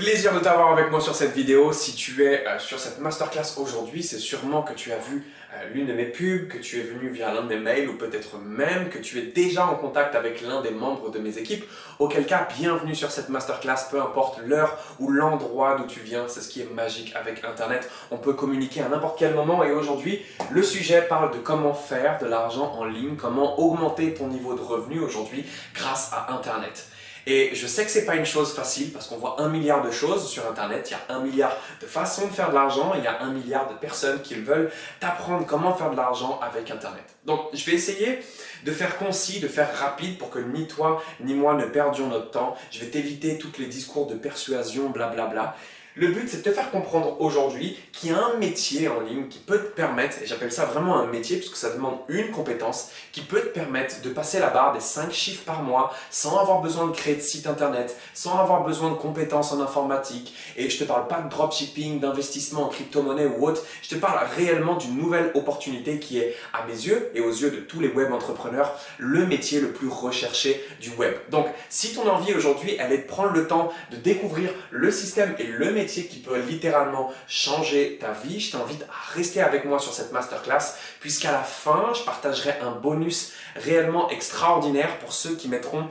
Plaisir de t'avoir avec moi sur cette vidéo. Si tu es sur cette masterclass aujourd'hui, c'est sûrement que tu as vu l'une de mes pubs, que tu es venu via l'un de mes mails ou peut-être même que tu es déjà en contact avec l'un des membres de mes équipes. Auquel cas, bienvenue sur cette masterclass, peu importe l'heure ou l'endroit d'où tu viens, c'est ce qui est magique avec Internet. On peut communiquer à n'importe quel moment et aujourd'hui, le sujet parle de comment faire de l'argent en ligne, comment augmenter ton niveau de revenu aujourd'hui grâce à Internet. Et je sais que c'est pas une chose facile parce qu'on voit 1 milliard de choses sur Internet, il y a 1 milliard de façons de faire de l'argent, il y a 1 milliard de personnes qui veulent t'apprendre comment faire de l'argent avec Internet. Donc je vais essayer de faire concis, de faire rapide pour que ni toi ni moi ne perdions notre temps. Je vais t'éviter tous les discours de persuasion, blablabla. Le but, c'est de te faire comprendre aujourd'hui qu'il y a un métier en ligne qui peut te permettre, et j'appelle ça vraiment un métier parce que ça demande une compétence, qui peut te permettre de passer la barre des 5 chiffres par mois sans avoir besoin de créer de site internet, sans avoir besoin de compétences en informatique. Et je ne te parle pas de dropshipping, d'investissement en crypto-monnaie ou autre, je te parle réellement d'une nouvelle opportunité qui est, à mes yeux et aux yeux de tous les web entrepreneurs, le métier le plus recherché du web. Donc, si ton envie aujourd'hui, elle est de prendre le temps de découvrir le système et le métier qui peut littéralement changer ta vie, je t'invite à rester avec moi sur cette masterclass puisqu'à la fin, je partagerai un bonus réellement extraordinaire pour ceux qui mettront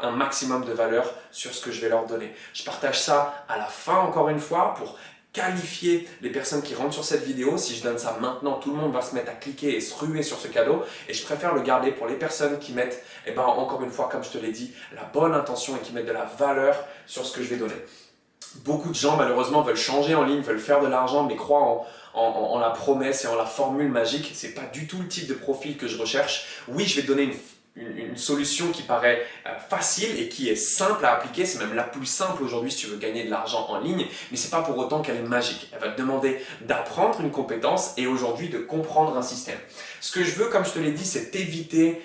un maximum de valeur sur ce que je vais leur donner. Je partage ça à la fin encore une fois pour qualifier les personnes qui rentrent sur cette vidéo. Si je donne ça maintenant, tout le monde va se mettre à cliquer et se ruer sur ce cadeau et je préfère le garder pour les personnes qui mettent, encore une fois, comme je te l'ai dit, la bonne intention et qui mettent de la valeur sur ce que je vais donner. Beaucoup de gens malheureusement veulent changer en ligne, veulent faire de l'argent mais croient en la promesse et en la formule magique. Ce n'est pas du tout le type de profil que je recherche. Oui, je vais te donner une solution qui paraît facile et qui est simple à appliquer, c'est même la plus simple aujourd'hui si tu veux gagner de l'argent en ligne, mais ce n'est pas pour autant qu'elle est magique. Elle va te demander d'apprendre une compétence et aujourd'hui de comprendre un système. Ce que je veux, comme je te l'ai dit, c'est t'éviter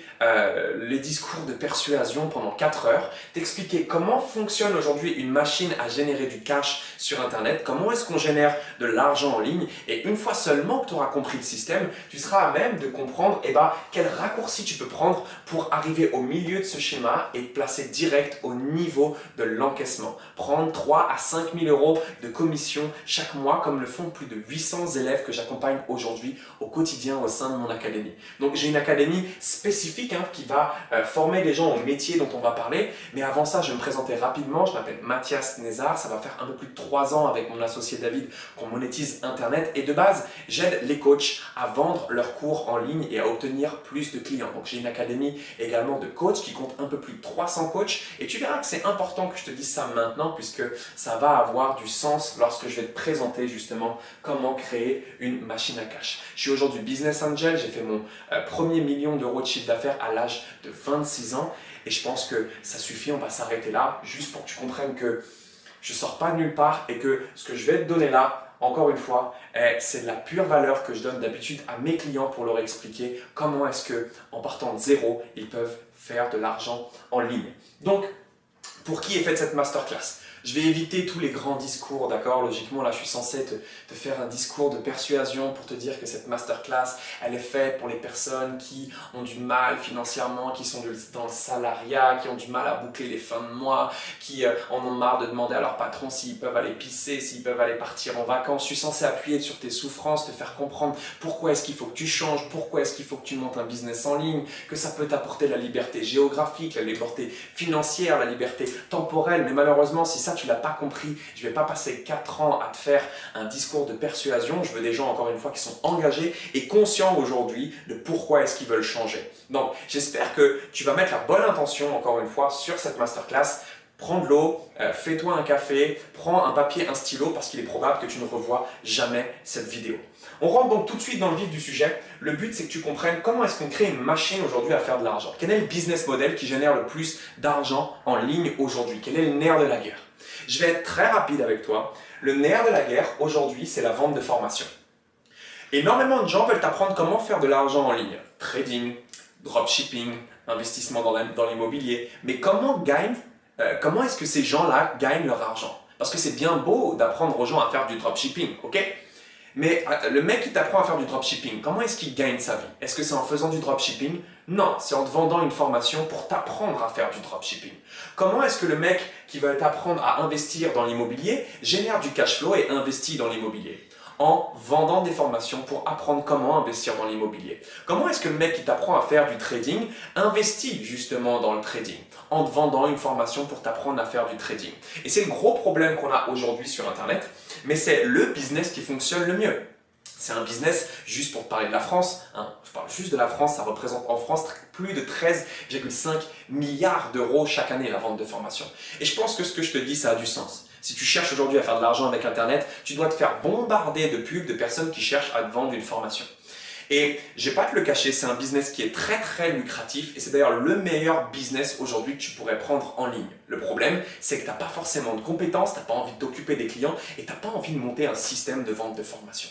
les discours de persuasion pendant 4 heures, t'expliquer comment fonctionne aujourd'hui une machine à générer du cash sur Internet, comment est-ce qu'on génère de l'argent en ligne et une fois seulement que tu auras compris le système, tu seras à même de comprendre quel raccourci tu peux prendre pour arriver au milieu de ce schéma et te placer direct au niveau de l'encaissement. Prendre 3 à 5 000 euros de commission chaque mois comme le font plus de 800 élèves que j'accompagne aujourd'hui au quotidien au sein de mon académie. Donc j'ai une académie spécifique qui va former les gens au métier dont on va parler. Mais avant ça, je vais me présenter rapidement. Je m'appelle Mathias Nézard. Ça va faire un peu plus de 3 ans avec mon associé David qu'on monétise Internet. Et de base, j'aide les coachs à vendre leurs cours en ligne et à obtenir plus de clients. Donc j'ai une académie également de coachs qui compte un peu plus de 300 coachs. Et tu verras que c'est important que je te dise ça maintenant puisque ça va avoir du sens lorsque je vais te présenter justement comment créer une machine à cash. Je suis aujourd'hui business angel. J'ai fait mon premier million d'euros de chiffre d'affaires à l'âge de 26 ans et je pense que ça suffit, on va s'arrêter là juste pour que tu comprennes que je ne sors pas de nulle part et que ce que je vais te donner là, encore une fois, c'est de la pure valeur que je donne d'habitude à mes clients pour leur expliquer comment est-ce que, en partant de zéro, ils peuvent faire de l'argent en ligne. Donc, pour qui est faite cette masterclass? Je vais éviter tous les grands discours, d'accord? Logiquement, là, je suis censé te faire un discours de persuasion pour te dire que cette masterclass, elle est faite pour les personnes qui ont du mal financièrement, qui sont dans le salariat, qui ont du mal à boucler les fins de mois, qui en ont marre de demander à leur patron s'ils peuvent aller pisser, s'ils peuvent aller partir en vacances. Je suis censé appuyer sur tes souffrances, te faire comprendre pourquoi est-ce qu'il faut que tu changes, pourquoi est-ce qu'il faut que tu montes un business en ligne, que ça peut t'apporter la liberté géographique, la liberté financière, la liberté temporelle. Mais malheureusement, si ça tu l'as pas compris, je vais pas passer 4 ans à te faire un discours de persuasion. Je veux des gens, encore une fois, qui sont engagés et conscients aujourd'hui de pourquoi est-ce qu'ils veulent changer. Donc, j'espère que tu vas mettre la bonne intention, encore une fois, sur cette masterclass. Prends de l'eau, fais-toi un café, prends un papier, un stylo parce qu'il est probable que tu ne revois jamais cette vidéo. On rentre donc tout de suite dans le vif du sujet. Le but, c'est que tu comprennes comment est-ce qu'on crée une machine aujourd'hui à faire de l'argent. Quel est le business model qui génère le plus d'argent en ligne aujourd'hui? Quel est le nerf de la guerre? Je vais être très rapide avec toi. Le nerf de la guerre aujourd'hui, c'est la vente de formation. Énormément de gens veulent apprendre comment faire de l'argent en ligne. Trading, dropshipping, investissement dans l'immobilier. Mais comment est-ce que ces gens-là gagnent leur argent? Parce que c'est bien beau d'apprendre aux gens à faire du dropshipping, ok? Mais le mec qui t'apprend à faire du dropshipping, comment est-ce qu'il gagne sa vie? Est-ce que c'est en faisant du dropshipping? Non, c'est en te vendant une formation pour t'apprendre à faire du dropshipping. Comment est-ce que le mec qui va t'apprendre à investir dans l'immobilier génère du cash flow et investit dans l'immobilier? En vendant des formations pour apprendre comment investir dans l'immobilier. Comment est-ce que le mec qui t'apprend à faire du trading investit justement dans le trading? En te vendant une formation pour t'apprendre à faire du trading. Et c'est le gros problème qu'on a aujourd'hui sur Internet, mais c'est le business qui fonctionne le mieux. C'est un business, juste pour te parler de la France, hein, je parle juste de la France, ça représente en France plus de 13,5 milliards d'euros chaque année la vente de formation. Et je pense que ce que je te dis, ça a du sens. Si tu cherches aujourd'hui à faire de l'argent avec Internet, tu dois te faire bombarder de pubs de personnes qui cherchent à te vendre une formation. Et je vais pas te le cacher, c'est un business qui est très très lucratif et c'est d'ailleurs le meilleur business aujourd'hui que tu pourrais prendre en ligne. Le problème, c'est que tu n'as pas forcément de compétences, tu n'as pas envie de t'occuper des clients et tu n'as pas envie de monter un système de vente de formation.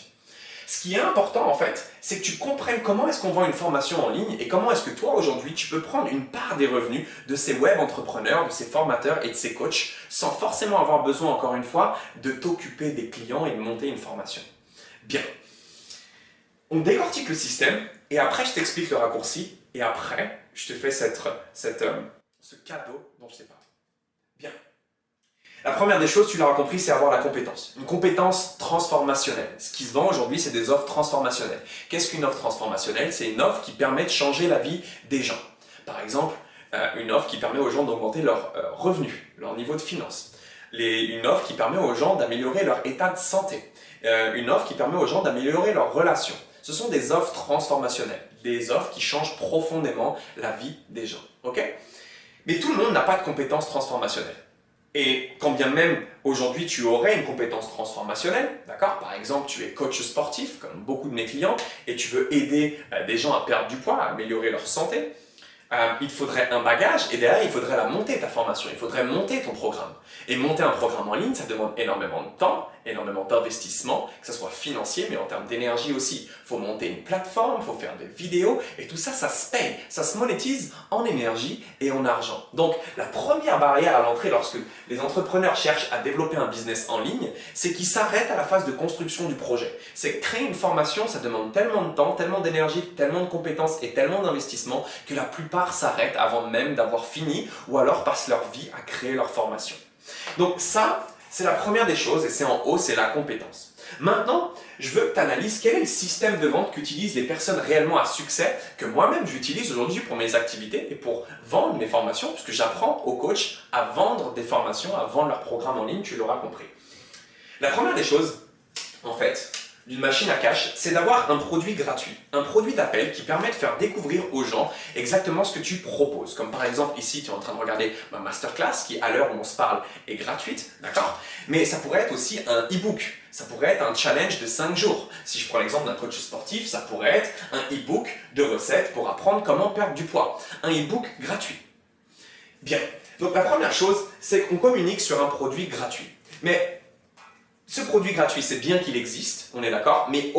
Ce qui est important en fait, c'est que tu comprennes comment est-ce qu'on vend une formation en ligne et comment est-ce que toi aujourd'hui tu peux prendre une part des revenus de ces web entrepreneurs, de ces formateurs et de ces coachs sans forcément avoir besoin encore une fois de t'occuper des clients et de monter une formation. Bien, on décortique le système et après je t'explique le raccourci et après je te fais ce cadeau dont je t'ai parlé. Bien. La première des choses, tu l'auras compris, c'est avoir la compétence. Une compétence transformationnelle. Ce qui se vend aujourd'hui, c'est des offres transformationnelles. Qu'est-ce qu'une offre transformationnelle? C'est une offre qui permet de changer la vie des gens. Par exemple, une offre qui permet aux gens d'augmenter leurs revenus, leur niveau de finance. Une offre qui permet aux gens d'améliorer leur état de santé. Une offre qui permet aux gens d'améliorer leurs relations. Ce sont des offres transformationnelles. Des offres qui changent profondément la vie des gens. Ok? Mais tout le monde n'a pas de compétences transformationnelles. Et quand bien même aujourd'hui tu aurais une compétence transformationnelle, d'accord? Par exemple, tu es coach sportif, comme beaucoup de mes clients, et tu veux aider des gens à perdre du poids, à améliorer leur santé, il te faudrait un bagage et derrière il faudrait la monter ta formation, il faudrait monter ton programme. Et monter un programme en ligne, ça demande énormément de temps, énormément d'investissement, que ce soit financier mais en termes d'énergie aussi. Il faut monter une plateforme, il faut faire des vidéos et tout ça, ça se paye, ça se monétise en énergie et en argent. Donc la première barrière à l'entrée lorsque les entrepreneurs cherchent à développer un business en ligne, c'est qu'ils s'arrêtent à la phase de construction du projet. C'est que créer une formation, ça demande tellement de temps, tellement d'énergie, tellement de compétences et tellement d'investissement que la plupart s'arrêtent avant même d'avoir fini ou alors passent leur vie à créer leur formation. Donc ça, c'est la première des choses et c'est en haut, c'est la compétence. Maintenant, je veux que tu analyses quel est le système de vente qu'utilisent les personnes réellement à succès que moi-même j'utilise aujourd'hui pour mes activités et pour vendre mes formations puisque j'apprends aux coachs à vendre des formations, à vendre leurs programmes en ligne, tu l'auras compris. La première des choses, en fait, d'une machine à cash, c'est d'avoir un produit gratuit, un produit d'appel qui permet de faire découvrir aux gens exactement ce que tu proposes. Comme par exemple ici, tu es en train de regarder ma masterclass qui, à l'heure où on se parle, est gratuite, d'accord? Mais ça pourrait être aussi un e-book, ça pourrait être un challenge de 5 jours. Si je prends l'exemple d'un coach sportif, ça pourrait être un e-book de recettes pour apprendre comment perdre du poids. Un e-book gratuit. Bien, donc la première chose, c'est qu'on communique sur un produit gratuit. Mais ce produit gratuit, c'est bien qu'il existe, on est d'accord, mais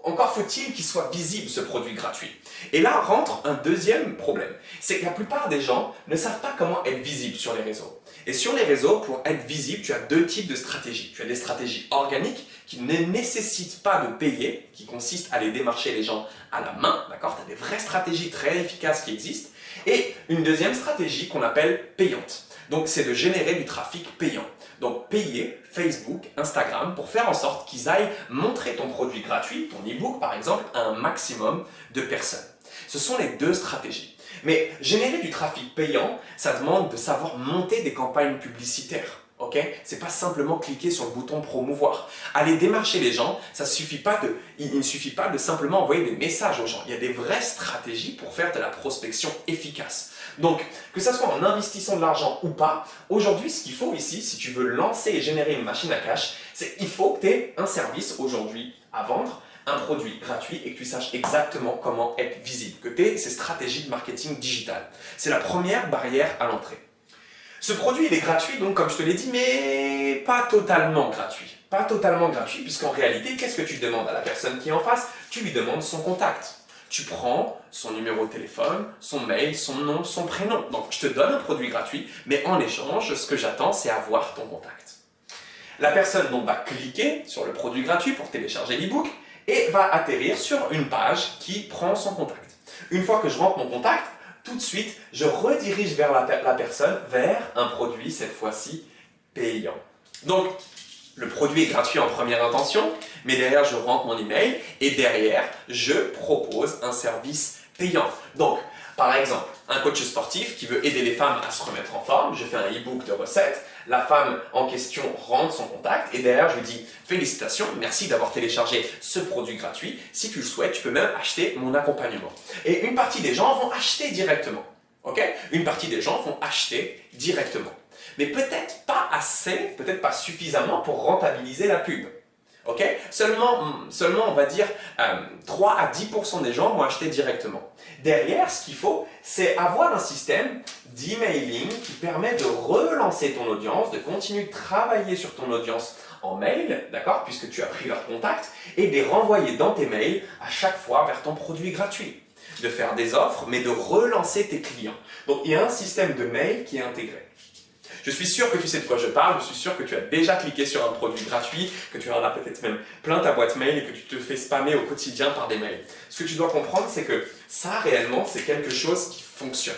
encore faut-il qu'il soit visible, ce produit gratuit. Et là rentre un deuxième problème, c'est que la plupart des gens ne savent pas comment être visible sur les réseaux. Et sur les réseaux, pour être visible, tu as deux types de stratégies. Tu as des stratégies organiques qui ne nécessitent pas de payer, qui consistent à aller démarcher les gens à la main, d'accord? Tu as des vraies stratégies très efficaces qui existent. Et une deuxième stratégie qu'on appelle payante. Donc c'est de générer du trafic payant. Donc payer Facebook, Instagram pour faire en sorte qu'ils aillent montrer ton produit gratuit, ton e-book par exemple, à un maximum de personnes. Ce sont les deux stratégies. Mais générer du trafic payant, ça demande de savoir monter des campagnes publicitaires. Okay? C'est pas simplement cliquer sur le bouton promouvoir. Aller démarcher les gens, il ne suffit pas de simplement envoyer des messages aux gens. Il y a des vraies stratégies pour faire de la prospection efficace. Donc, que ce soit en investissant de l'argent ou pas, aujourd'hui, ce qu'il faut ici, si tu veux lancer et générer une machine à cash, c'est qu'il faut que tu aies un service aujourd'hui à vendre, un produit gratuit et que tu saches exactement comment être visible, que tu aies ces stratégies de marketing digital. C'est la première barrière à l'entrée. Ce produit, il est gratuit, donc comme je te l'ai dit, mais pas totalement gratuit. Pas totalement gratuit, puisqu'en réalité, qu'est-ce que tu demandes à la personne qui est en face? Tu lui demandes son contact. Tu prends son numéro de téléphone, son mail, son nom, son prénom. Donc, je te donne un produit gratuit, mais en échange, ce que j'attends, c'est avoir ton contact. La personne donc va cliquer sur le produit gratuit pour télécharger l'e-book et va atterrir sur une page qui prend son contact. Une fois que je rentre mon contact, tout de suite, je redirige vers la personne vers un produit, cette fois-ci, payant. Donc, le produit est gratuit en première intention, mais derrière, je rentre mon email et derrière, je propose un service payant. Donc, par exemple, un coach sportif qui veut aider les femmes à se remettre en forme, je fais un e-book de recettes, la femme en question rentre son contact et derrière je lui dis « Félicitations, merci d'avoir téléchargé ce produit gratuit, si tu le souhaites, tu peux même acheter mon accompagnement. » Et une partie des gens vont acheter directement, ok? Une partie des gens vont acheter directement. Mais peut-être pas assez, peut-être pas suffisamment pour rentabiliser la pub. Okay? Seulement, on va dire, 3 à 10% des gens vont acheter directement. Derrière, ce qu'il faut, c'est avoir un système d'emailing qui permet de relancer ton audience, de continuer de travailler sur ton audience en mail, d'accord, puisque tu as pris leur contact, et de les renvoyer dans tes mails à chaque fois vers ton produit gratuit. De faire des offres, mais de relancer tes clients. Donc, il y a un système de mail qui est intégré. Je suis sûr que tu sais de quoi je parle, je suis sûr que tu as déjà cliqué sur un produit gratuit, que tu en as peut-être même plein ta boîte mail et que tu te fais spammer au quotidien par des mails. Ce que tu dois comprendre, c'est que ça, réellement, c'est quelque chose qui fonctionne.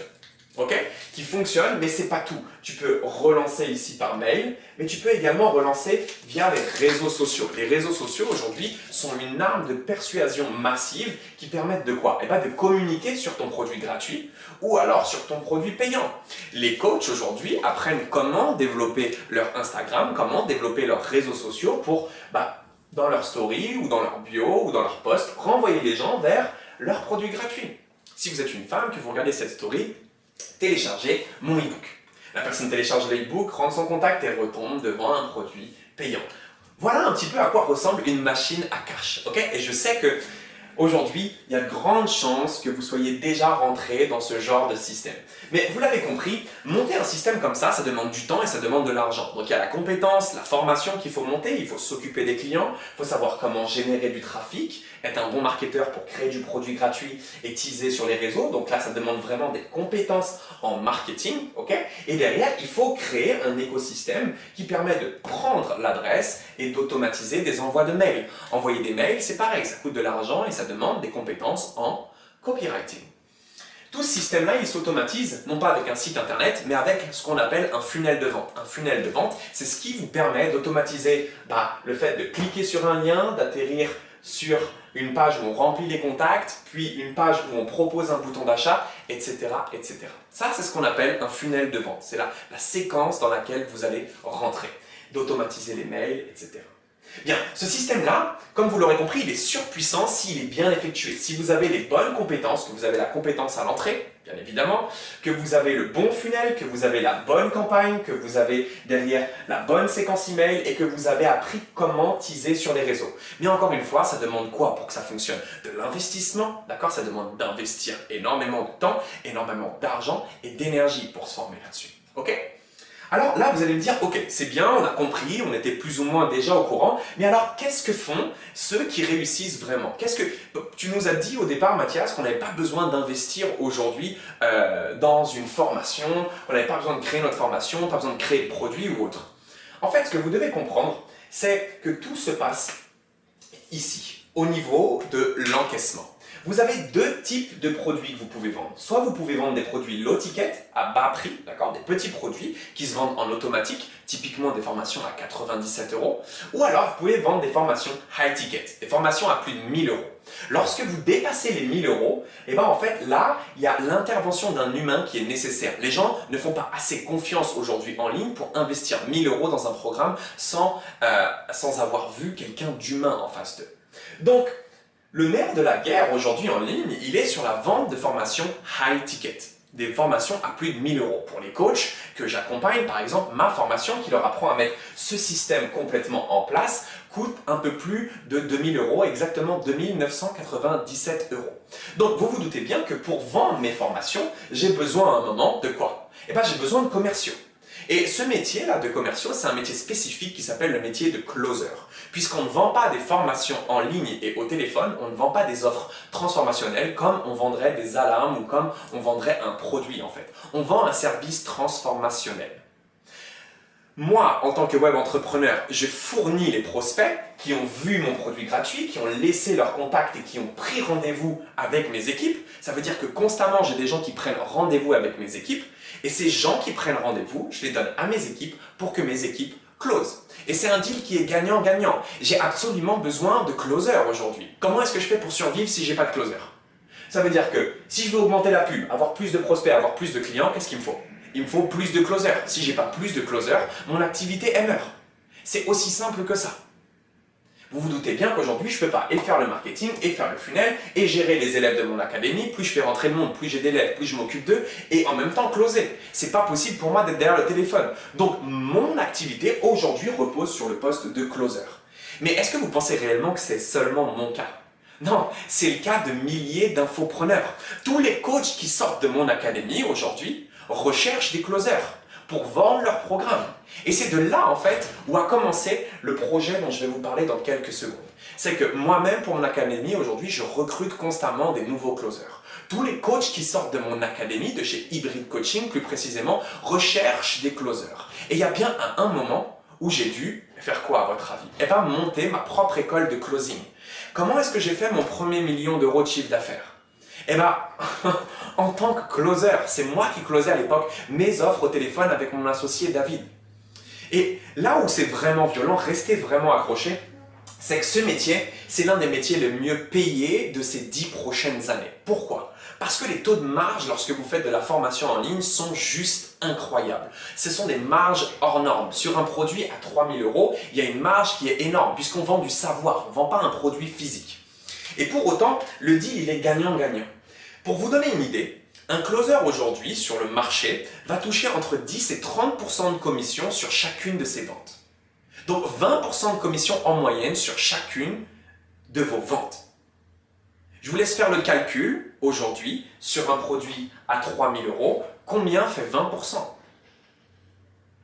Ok? Qui fonctionne, mais c'est pas tout. Tu peux relancer ici par mail, mais tu peux également relancer via les réseaux sociaux. Les réseaux sociaux, aujourd'hui, sont une arme de persuasion massive qui permettent de quoi? Eh bien, de communiquer sur ton produit gratuit ou alors sur ton produit payant. Les coachs, aujourd'hui, apprennent comment développer leur Instagram, comment développer leurs réseaux sociaux pour, dans leur story ou dans leur bio ou dans leur post, renvoyer les gens vers leurs produits gratuits. Si vous êtes une femme, que vous regardez cette story, télécharger mon e-book. La personne télécharge l'e-book, rend son contact et retombe devant un produit payant. Voilà un petit peu à quoi ressemble une machine à cash. Okay? Et je sais que aujourd'hui, il y a de grandes chances que vous soyez déjà rentré dans ce genre de système. Mais vous l'avez compris, monter un système comme ça demande du temps et ça demande de l'argent. Donc il y a la compétence, la formation qu'il faut monter, il faut s'occuper des clients, il faut savoir comment générer du trafic, être un bon marketeur pour créer du produit gratuit et teaser sur les réseaux. Donc là, ça demande vraiment des compétences en marketing. Okay? Et derrière, il faut créer un écosystème qui permet de prendre l'adresse et d'automatiser des envois de mails. Envoyer des mails, c'est pareil, ça coûte de l'argent et ça demande des compétences en copywriting. Tout ce système-là, il s'automatise, non pas avec un site internet, mais avec ce qu'on appelle un funnel de vente. Un funnel de vente, c'est ce qui vous permet d'automatiser le fait de cliquer sur un lien, d'atterrir sur une page où on remplit les contacts, puis une page où on propose un bouton d'achat, etc., etc. Ça, c'est ce qu'on appelle un funnel de vente. C'est la séquence dans laquelle vous allez rentrer, d'automatiser les mails, etc. Bien, ce système-là, comme vous l'aurez compris, il est surpuissant s'il est bien effectué. Si vous avez les bonnes compétences, que vous avez la compétence à l'entrée, bien évidemment, que vous avez le bon funnel, que vous avez la bonne campagne, que vous avez derrière la bonne séquence email et que vous avez appris comment teaser sur les réseaux. Mais encore une fois, ça demande quoi pour que ça fonctionne? De l'investissement, d'accord? Ça demande d'investir énormément de temps, énormément d'argent et d'énergie pour se former là-dessus. Ok? Alors là, vous allez me dire, ok, c'est bien, on a compris, on était plus ou moins déjà au courant, mais alors qu'est-ce que font ceux qui réussissent vraiment? Tu nous as dit au départ, Mathias, qu'on n'avait pas besoin d'investir aujourd'hui dans une formation, on n'avait pas besoin de créer notre formation, pas besoin de créer de produits ou autre. En fait, ce que vous devez comprendre, c'est que tout se passe ici, au niveau de l'encaissement. Vous avez deux types de produits que vous pouvez vendre. Soit vous pouvez vendre des produits low ticket à bas prix, d'accord, des petits produits qui se vendent en automatique, typiquement des formations à 97 €, ou alors vous pouvez vendre des formations high ticket, des formations à plus de 1000 €. Lorsque vous dépassez les 1000 €, et en fait là, il y a l'intervention d'un humain qui est nécessaire. Les gens ne font pas assez confiance aujourd'hui en ligne pour investir 1000 € dans un programme sans avoir vu quelqu'un d'humain en face d'eux. Donc, le nerf de la guerre aujourd'hui en ligne, il est sur la vente de formations high ticket, des formations à plus de 1000 €. Pour les coachs que j'accompagne, par exemple, ma formation qui leur apprend à mettre ce système complètement en place coûte un peu plus de 2000 €, exactement 2997 €. Donc vous vous doutez bien que pour vendre mes formations, j'ai besoin à un moment de quoi? J'ai besoin de commerciaux. Et ce métier-là de commerciaux, c'est un métier spécifique qui s'appelle le métier de closer. Puisqu'on ne vend pas des formations en ligne et au téléphone, on ne vend pas des offres transformationnelles comme on vendrait des alarmes ou comme on vendrait un produit en fait. On vend un service transformationnel. Moi, en tant que web entrepreneur, je fournis les prospects qui ont vu mon produit gratuit, qui ont laissé leur contact et qui ont pris rendez-vous avec mes équipes. Ça veut dire que constamment, j'ai des gens qui prennent rendez-vous avec mes équipes. Et ces gens qui prennent rendez-vous, je les donne à mes équipes pour que mes équipes closent. Et c'est un deal qui est gagnant-gagnant. J'ai absolument besoin de closer aujourd'hui. Comment est-ce que je fais pour survivre si j'ai pas de closer? Ça veut dire que si je veux augmenter la pub, avoir plus de prospects, avoir plus de clients, qu'est-ce qu'il me faut? Il me faut plus de closers. Si j'ai pas plus de closers, mon activité elle meurt. C'est aussi simple que ça. Vous vous doutez bien qu'aujourd'hui, je ne peux pas et faire le marketing, et faire le funnel, et gérer les élèves de mon académie. Plus je fais rentrer le monde, plus j'ai d'élèves, plus je m'occupe d'eux, et en même temps closer. C'est pas possible pour moi d'être derrière le téléphone. Donc mon activité aujourd'hui repose sur le poste de closer. Mais est-ce que vous pensez réellement que c'est seulement mon cas? Non, c'est le cas de milliers d'infopreneurs. Tous les coachs qui sortent de mon académie aujourd'hui recherchent des closers pour vendre leur programme. Et c'est de là, en fait, où a commencé le projet dont je vais vous parler dans quelques secondes. C'est que moi-même, pour mon académie, aujourd'hui, je recrute constamment des nouveaux closers. Tous les coachs qui sortent de mon académie, de chez Hybrid Coaching plus précisément, recherchent des closers. Et il y a bien un moment où j'ai dû faire quoi à votre avis? Eh bien, monter ma propre école de closing. Comment est-ce que j'ai fait mon premier million d'euros de chiffre d'affaires? Eh bien, en tant que closer, c'est moi qui closais à l'époque mes offres au téléphone avec mon associé David. Et là où c'est vraiment violent, restez vraiment accrochés, c'est que ce métier, c'est l'un des métiers les mieux payés de ces 10 prochaines années. Pourquoi? Parce que les taux de marge lorsque vous faites de la formation en ligne sont juste incroyables. Ce sont des marges hors normes. Sur un produit à 3 000 euros, il y a une marge qui est énorme puisqu'on vend du savoir, on ne vend pas un produit physique. Et pour autant, le deal, il est gagnant-gagnant. Pour vous donner une idée, un closer aujourd'hui sur le marché va toucher entre 10 et 30% de commission sur chacune de ses ventes. Donc 20% de commission en moyenne sur chacune de vos ventes. Je vous laisse faire le calcul aujourd'hui sur un produit à 3 000 euros. Combien fait 20%?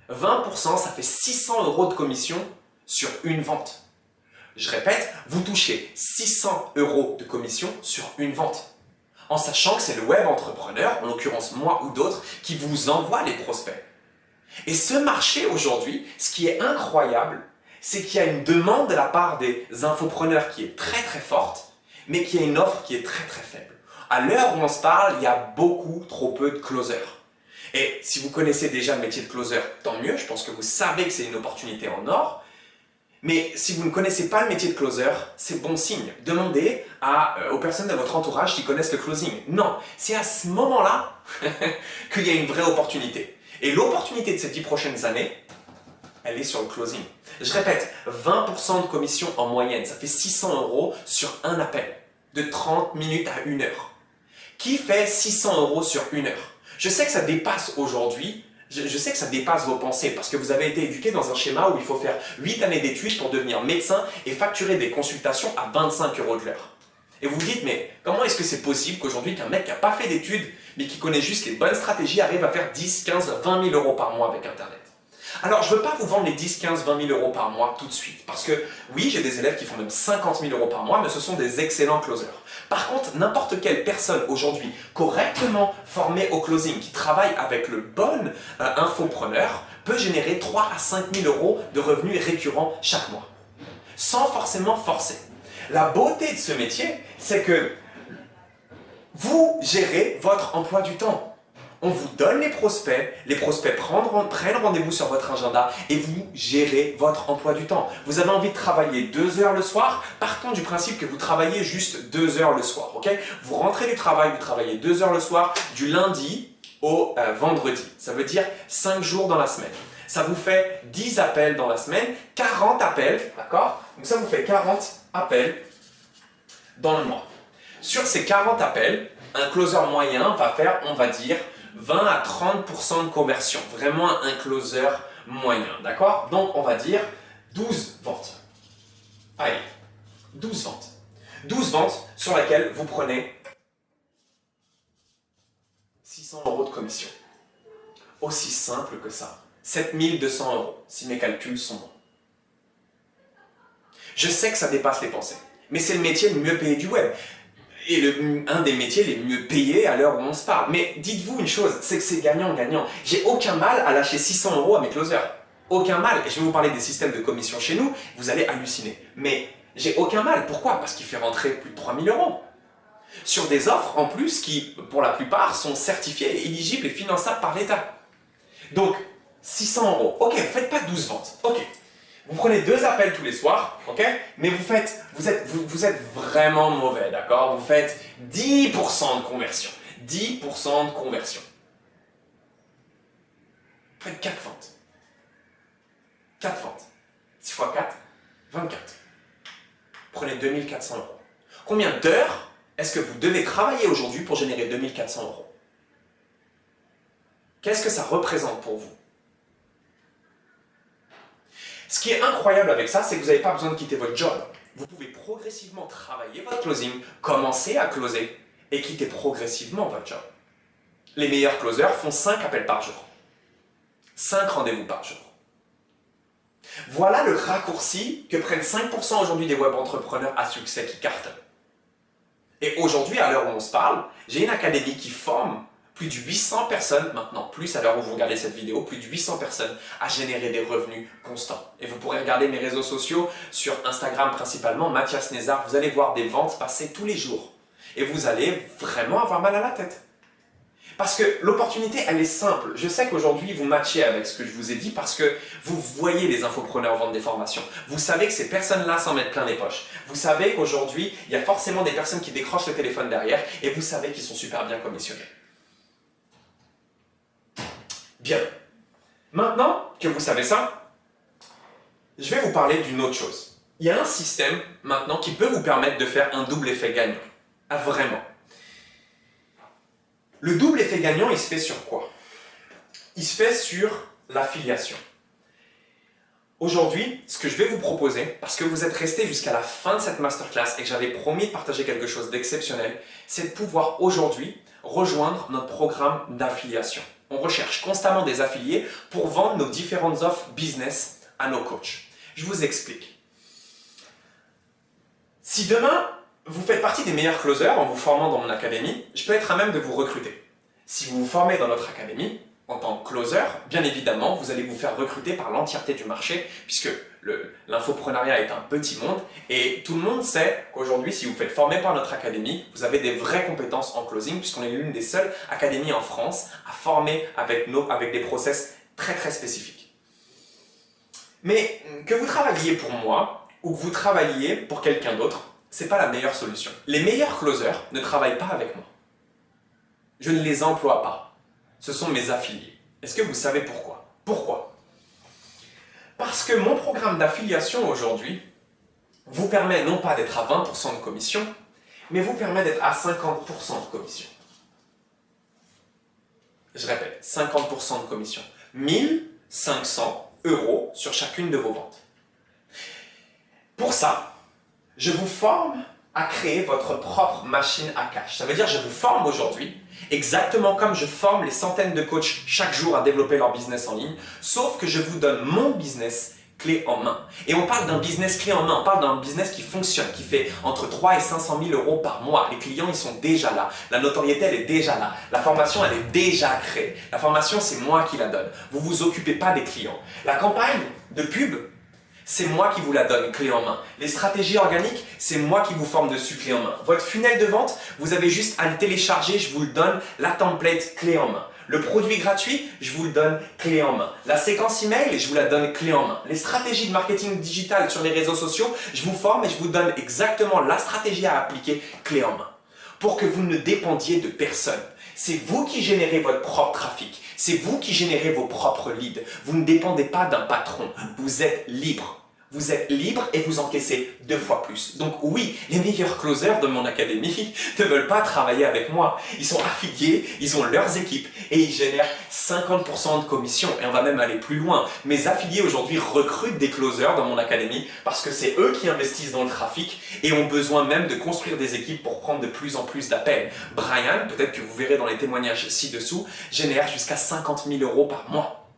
20%, ça fait 600 euros de commission sur une vente. Je répète, vous touchez 600 euros de commission sur une vente. En sachant que c'est le web entrepreneur, en l'occurrence moi ou d'autres, qui vous envoie les prospects. Et ce marché aujourd'hui, ce qui est incroyable, c'est qu'il y a une demande de la part des infopreneurs qui est très très forte, mais qu'il y a une offre qui est très très faible. À l'heure où on se parle, il y a beaucoup trop peu de closers. Et si vous connaissez déjà le métier de closer, tant mieux, je pense que vous savez que c'est une opportunité en or. Mais si vous ne connaissez pas le métier de closer, c'est bon signe. Demandez aux personnes de votre entourage qui connaissent le closing. Non, c'est à ce moment-là qu'il y a une vraie opportunité. Et l'opportunité de ces 10 prochaines années, elle est sur le closing. Je répète, 20% de commission en moyenne, ça fait 600 euros sur un appel, de 30 minutes à 1 heure. Qui fait 600 euros sur 1 heure? Je sais que ça dépasse aujourd'hui. Je sais que ça dépasse vos pensées parce que vous avez été éduqué dans un schéma où il faut faire 8 années d'études pour devenir médecin et facturer des consultations à 25 euros de l'heure. Et vous vous dites, mais comment est-ce que c'est possible qu'aujourd'hui qu'un mec qui n'a pas fait d'études mais qui connaît juste les bonnes stratégies arrive à faire 10, 15, 20 000 euros par mois avec Internet? Alors, je ne veux pas vous vendre les 10, 15, 20 000 euros par mois tout de suite. Parce que oui, j'ai des élèves qui font même 50 000 euros par mois, mais ce sont des excellents closers. Par contre, n'importe quelle personne aujourd'hui correctement formée au closing, qui travaille avec le bon infopreneur, peut générer 3 à 5 000 euros de revenus récurrents chaque mois. Sans forcément forcer. La beauté de ce métier, c'est que vous gérez votre emploi du temps. On vous donne les prospects prennent rendez-vous sur votre agenda et vous gérez votre emploi du temps. Vous avez envie de travailler 2 heures le soir, partons du principe que vous travaillez juste 2 heures le soir. Okay? Vous rentrez du travail, vous travaillez 2 heures le soir, du lundi au vendredi. Ça veut dire 5 jours dans la semaine. Ça vous fait 10 appels dans la semaine, 40 appels, d'accord? Donc ça vous fait 40 appels dans le mois. Sur ces 40 appels, un closer moyen va faire, on va dire, 20 à 30% de conversion. Vraiment un closer moyen, d'accord? Donc on va dire 12 ventes. Allez, 12 ventes. 12 ventes sur lesquelles vous prenez 600 euros de commission. Aussi simple que ça. 7 200 euros, si mes calculs sont bons. Je sais que ça dépasse les pensées, mais c'est le métier le mieux payé du web. Et un des métiers les mieux payés à l'heure où on se parle. Mais dites-vous une chose, c'est que c'est gagnant-gagnant. J'ai aucun mal à lâcher 600 euros à mes closers. Aucun mal. Et je vais vous parler des systèmes de commission chez nous, vous allez halluciner. Mais j'ai aucun mal. Pourquoi? Parce qu'il fait rentrer plus de 3 000 euros. Sur des offres en plus qui, pour la plupart, sont certifiées, éligibles et finançables par l'État. Donc, 600 euros. Ok, faites pas 12 ventes. Ok. Vous prenez 2 appels tous les soirs, ok? Mais vous êtes vraiment mauvais, d'accord? Vous faites 10% de conversion. 10% de conversion. Faites 4 ventes. 4 ventes. 6 fois 4, 24. Prenez 2400 euros. Combien d'heures est-ce que vous devez travailler aujourd'hui pour générer 2400 euros? Qu'est-ce que ça représente pour vous? Ce qui est incroyable avec ça, c'est que vous n'avez pas besoin de quitter votre job. Vous pouvez progressivement travailler votre closing, commencer à closer et quitter progressivement votre job. Les meilleurs closers font 5 appels par jour. 5 rendez-vous par jour. Voilà le raccourci que prennent 5% aujourd'hui des web entrepreneurs à succès qui cartonnent. Et aujourd'hui, à l'heure où on se parle, j'ai une académie qui forme plus de 800 personnes, maintenant plus à l'heure où vous regardez cette vidéo, plus de 800 personnes à générer des revenus constants. Et vous pourrez regarder mes réseaux sociaux, sur Instagram principalement, Mathias Nézard, vous allez voir des ventes passer tous les jours. Et vous allez vraiment avoir mal à la tête. Parce que l'opportunité, elle est simple. Je sais qu'aujourd'hui, vous matchez avec ce que je vous ai dit parce que vous voyez les infopreneurs vendre des formations. Vous savez que ces personnes-là s'en mettent plein les poches. Vous savez qu'aujourd'hui, il y a forcément des personnes qui décrochent le téléphone derrière et vous savez qu'ils sont super bien commissionnés. Bien. Maintenant que vous savez ça, je vais vous parler d'une autre chose. Il y a un système maintenant qui peut vous permettre de faire un double effet gagnant. Ah, vraiment. Le double effet gagnant, il se fait sur quoi? Il se fait sur l'affiliation. Aujourd'hui, ce que je vais vous proposer, parce que vous êtes resté jusqu'à la fin de cette masterclass et que j'avais promis de partager quelque chose d'exceptionnel, c'est de pouvoir aujourd'hui rejoindre notre programme d'affiliation. On recherche constamment des affiliés pour vendre nos différentes offres business à nos coachs. Je vous explique. Si demain, vous faites partie des meilleurs closers en vous formant dans mon académie, je peux être à même de vous recruter. Si vous vous formez dans notre académie, en tant que closer, bien évidemment, vous allez vous faire recruter par l'entièreté du marché, puisque l'infoprenariat est un petit monde, et tout le monde sait qu'aujourd'hui, si vous faites former par notre académie, vous avez des vraies compétences en closing, puisqu'on est l'une des seules académies en France à former avec des process très très spécifiques. Mais que vous travailliez pour moi, ou que vous travailliez pour quelqu'un d'autre, c'est pas la meilleure solution. Les meilleurs closers ne travaillent pas avec moi. Je ne les emploie pas. Ce sont mes affiliés. Est-ce que vous savez pourquoi? Pourquoi? Parce que mon programme d'affiliation aujourd'hui vous permet non pas d'être à 20% de commission, mais vous permet d'être à 50% de commission. Je répète, 50% de commission. 1500 € sur chacune de vos ventes. Pour ça, je vous forme à créer votre propre machine à cash. Ça veut dire que je vous forme aujourd'hui, exactement comme je forme les centaines de coachs chaque jour à développer leur business en ligne, sauf que je vous donne mon business clé en main. Et on parle d'un business clé en main, on parle d'un business qui fonctionne, qui fait entre 3 et 500 000 € par mois. Les clients, ils sont déjà là. La notoriété, elle est déjà là. La formation, elle est déjà créée. La formation, c'est moi qui la donne. Vous vous occupez pas des clients. La campagne de pub, c'est moi qui vous la donne, clé en main. Les stratégies organiques, c'est moi qui vous forme dessus, clé en main. Votre funnel de vente, vous avez juste à le télécharger, je vous le donne, la template, clé en main. Le produit gratuit, je vous le donne, clé en main. La séquence email, je vous la donne, clé en main. Les stratégies de marketing digital sur les réseaux sociaux, je vous forme et je vous donne exactement la stratégie à appliquer, clé en main. Pour que vous ne dépendiez de personne. C'est vous qui générez votre propre trafic. C'est vous qui générez vos propres leads. Vous ne dépendez pas d'un patron. Vous êtes libre. Vous êtes libre et vous encaissez 2 fois plus. Donc oui, les meilleurs closers de mon académie ne veulent pas travailler avec moi. Ils sont affiliés, ils ont leurs équipes et ils génèrent 50% de commission. Et on va même aller plus loin. Mes affiliés aujourd'hui recrutent des closers dans mon académie parce que c'est eux qui investissent dans le trafic et ont besoin même de construire des équipes pour prendre de plus en plus d'appels. Brian, peut-être que vous verrez dans les témoignages ci-dessous, génère jusqu'à 50 000 € par mois.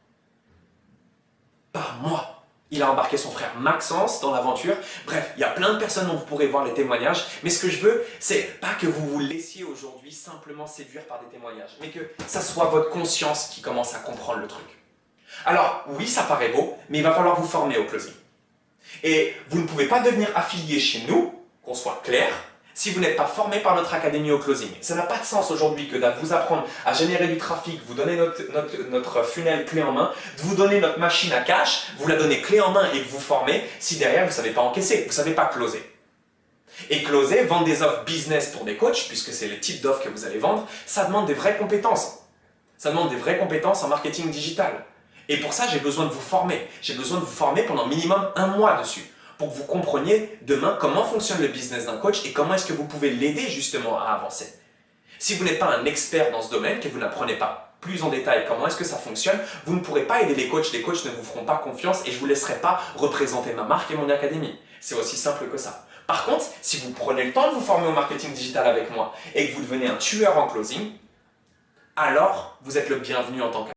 Par mois. Il a embarqué son frère Maxence dans l'aventure. Bref, il y a plein de personnes dont vous pourrez voir les témoignages. Mais ce que je veux, c'est pas que vous vous laissiez aujourd'hui simplement séduire par des témoignages, mais que ça soit votre conscience qui commence à comprendre le truc. Alors oui, ça paraît beau, mais il va falloir vous former au closing. Et vous ne pouvez pas devenir affilié chez nous, qu'on soit clair, si vous n'êtes pas formé par notre académie au closing. Ça n'a pas de sens aujourd'hui que de vous apprendre à générer du trafic, vous donner notre funnel clé en main, de vous donner notre machine à cash, vous la donner clé en main et que vous formez, si derrière vous ne savez pas encaisser, vous ne savez pas closer. Et closer, vendre des offres business pour des coachs, puisque c'est le type d'offres que vous allez vendre, ça demande des vraies compétences. Ça demande des vraies compétences en marketing digital. Et pour ça, j'ai besoin de vous former. J'ai besoin de vous former pendant minimum 1 mois dessus, pour que vous compreniez demain comment fonctionne le business d'un coach et comment est-ce que vous pouvez l'aider justement à avancer. Si vous n'êtes pas un expert dans ce domaine, que vous n'apprenez pas plus en détail comment est-ce que ça fonctionne, vous ne pourrez pas aider les coachs ne vous feront pas confiance et je ne vous laisserai pas représenter ma marque et mon académie. C'est aussi simple que ça. Par contre, si vous prenez le temps de vous former au marketing digital avec moi et que vous devenez un tueur en closing, alors vous êtes le bienvenu en tant que